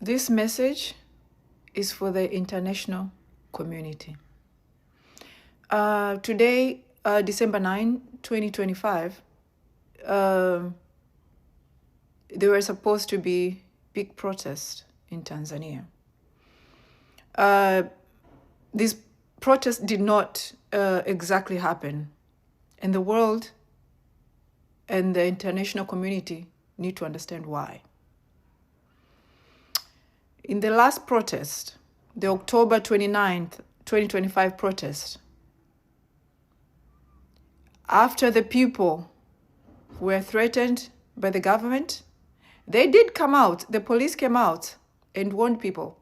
This message is for the international community. Today, December 9, 2025, there were supposed to be big protests in Tanzania. These protests did not exactly happen, and the world and the international community need to understand why. In the last protest, the October 29th, 2025 protest, after the people were threatened by the government, they did come out, the police came out and warned people,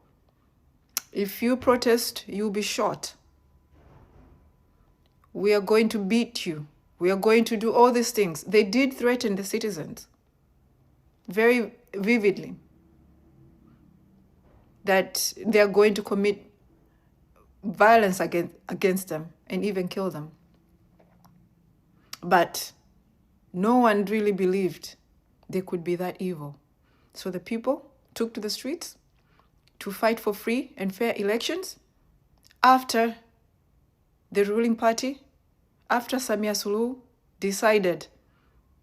if you protest, you'll be shot. We are going to beat you. We are going to do all these things. They did threaten the citizens very vividly that they are going to commit violence against them and even kill them. But no one really believed they could be that evil. So the people took to the streets to fight for free and fair elections after the ruling party, after Samia Suluhu decided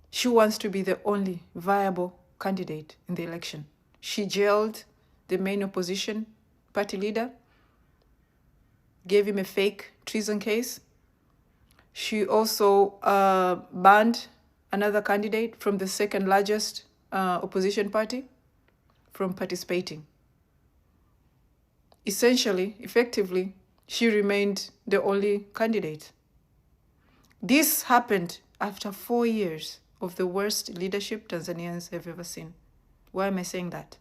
she wants to be the only viable candidate in the election. She jailed the main opposition party leader, gave him a fake treason case. She also banned another candidate from the second largest opposition party from participating. Essentially, effectively, she remained the only candidate. This happened after 4 years of the worst leadership Tanzanians have ever seen. Why am I saying that?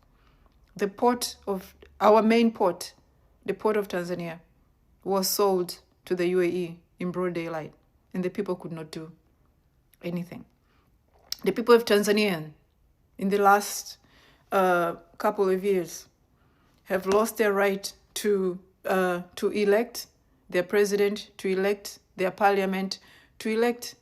The port of our main port, the port of Tanzania, was sold to the UAE in broad daylight, and the people could not do anything. The people of Tanzania, in the last couple of years, have lost their right to elect their president, to elect their parliament, to elect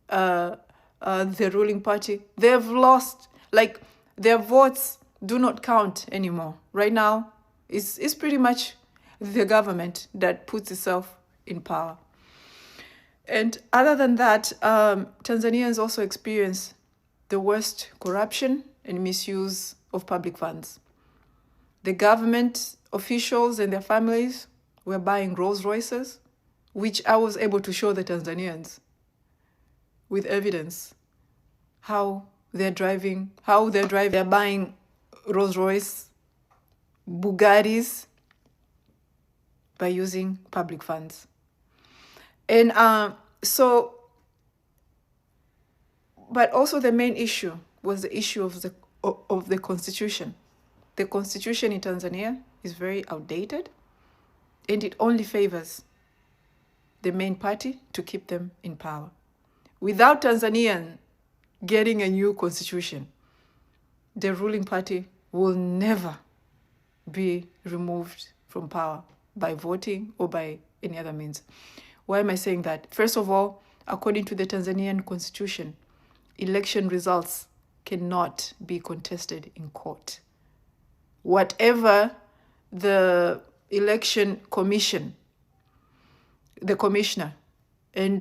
the ruling party. They have lost, like, their votes do not count anymore. Right now, it's pretty much the government that puts itself in power. And other than that, Tanzanians also experience the worst corruption and misuse of public funds. The government officials and their families were buying Rolls Royces, which I was able to show the Tanzanians with evidence how they're driving. They're buying Rolls Royce, Bugattis by using public funds. And but also the main issue was the issue of the constitution. The constitution in Tanzania is very outdated, and it only favors the main party to keep them in power. Without Tanzania getting a new constitution, the ruling party will never be removed from power by voting or by any other means. Why am I saying that? First of all, according to the Tanzanian constitution, election results cannot be contested in court. Whatever the election commission, the commissioner, and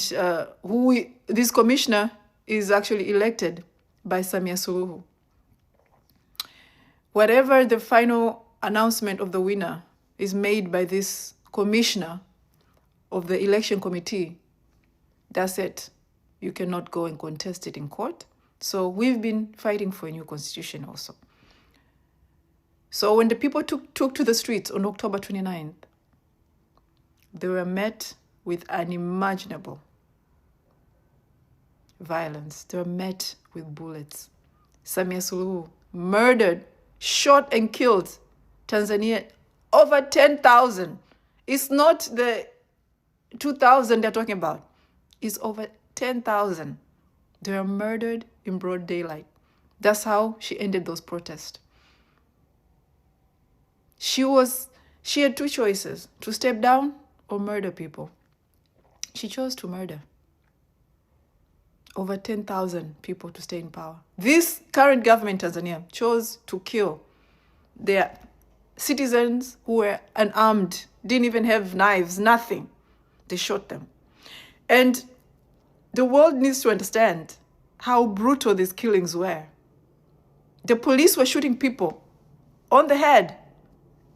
this commissioner is actually elected by Samia Suluhu. Whatever the final announcement of the winner is made by this commissioner of the election committee, that's it. You cannot go and contest it in court. So we've been fighting for a new constitution also. So when the people took to the streets on October 29th, they were met with unimaginable violence. They were met with bullets. Samia Suluhu murdered, shot and killed Tanzania over 10,000. It's not the 2,000 they're talking about. It's over 10,000. They were murdered in broad daylight. That's how she ended those protests. She had two choices, to step down or murder people. She chose to murder over 10,000 people to stay in power. This current government in Tanzania chose to kill their citizens who were unarmed, didn't even have knives, nothing. They shot them. And the world needs to understand how brutal these killings were. The police were shooting people on the head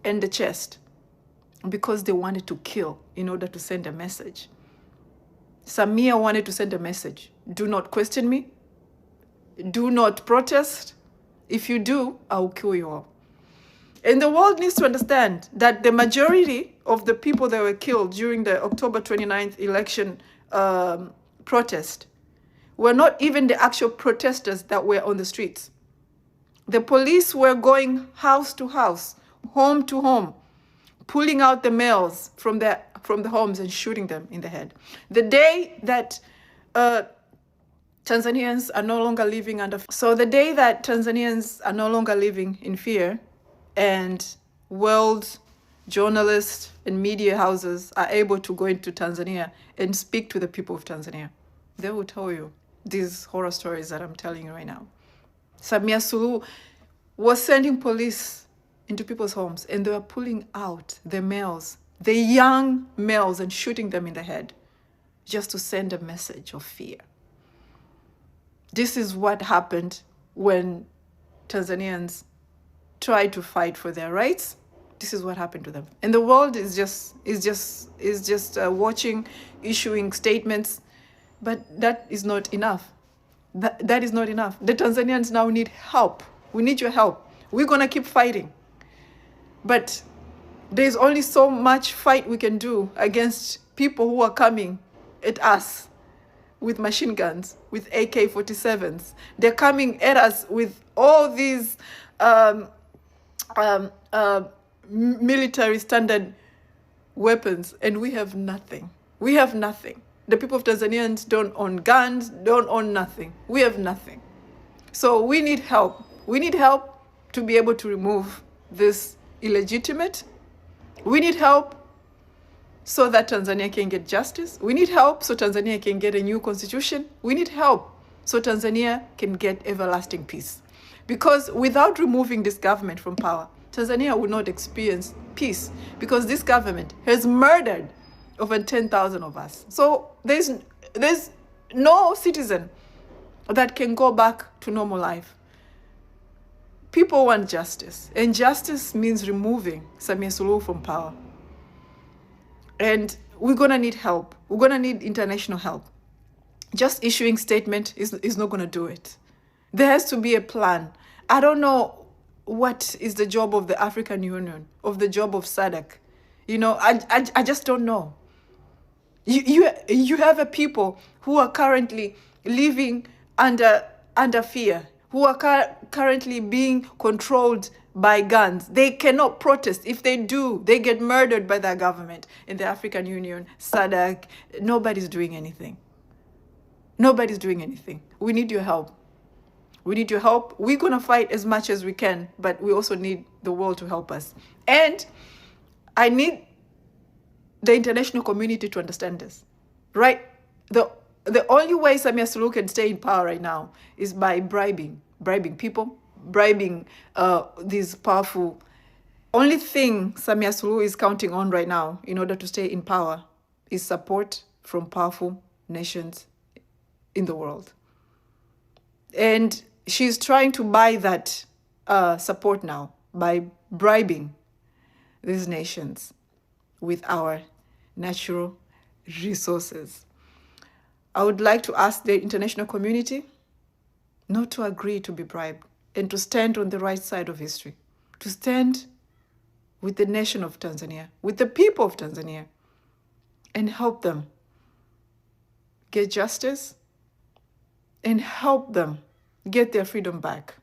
and the chest because they wanted to kill in order to send a message. Samia wanted to send a message. Do not question me. Do not protest. If you do, I will kill you all. And the world needs to understand that the majority of the people that were killed during the October 29th election protest were not even the actual protesters that were on the streets. The police were going house to house, home to home, pulling out the males from the homes and shooting them in the head. The day that Tanzanians are no longer living in fear, and world journalists and media houses are able to go into Tanzania and speak to the people of Tanzania, they will tell you these horror stories that I'm telling you right now. Samia Suluhu was sending police into people's homes, and they were pulling out the males, the young males, and shooting them in the head just to send a message of fear. This is what happened when Tanzanians tried to fight for their rights. This is what happened to them. And the world is just watching, issuing statements, but that is not enough. That is not enough. The Tanzanians now need help. We need your help. We're going to keep fighting. But there's only so much fight we can do against people who are coming at us with machine guns, with AK-47s. They're coming at us with all these military standard weapons, and we have nothing. We have nothing. The people of Tanzanians don't own guns, don't own nothing. We have nothing. So we need help. We need help to be able to remove this illegitimate. We need help so that Tanzania can get justice. We need help so Tanzania can get a new constitution. We need help so Tanzania can get everlasting peace. Because without removing this government from power, Tanzania will not experience peace, because this government has murdered over 10,000 of us. So there's no citizen that can go back to normal life. People want justice, and justice means removing Samia Suluhu from power. And we're going to need help. We're going to need international help. Just issuing statement is not going to do it. There has to be a plan. I don't know what is the job of the African Union, of the job of SADC. You know, I just don't know. You have a people who are currently living under fear, who are currently being controlled by guns. They cannot protest. If they do, they get murdered by their government. In the African Union, SADC, nobody's doing anything. Nobody's doing anything. We need your help. We need your help. We're going to fight as much as we can, but we also need the world to help us. And I need the international community to understand this, right? The only way Samia Suluhu can stay in power right now is by bribing people, bribing these powerful. Only thing Samia Suluhu is counting on right now in order to stay in power is support from powerful nations in the world. And she's trying to buy that support now by bribing these nations with our natural resources. I would like to ask the international community not to agree to be bribed and to stand on the right side of history, to stand with the nation of Tanzania, with the people of Tanzania, and help them get justice and help them get their freedom back.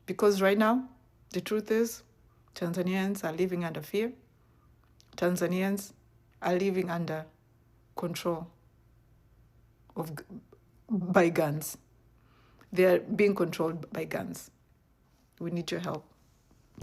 Because right now, the truth is, Tanzanians are living under fear. Tanzanians are living under control by guns. They are being controlled by guns. We need your help.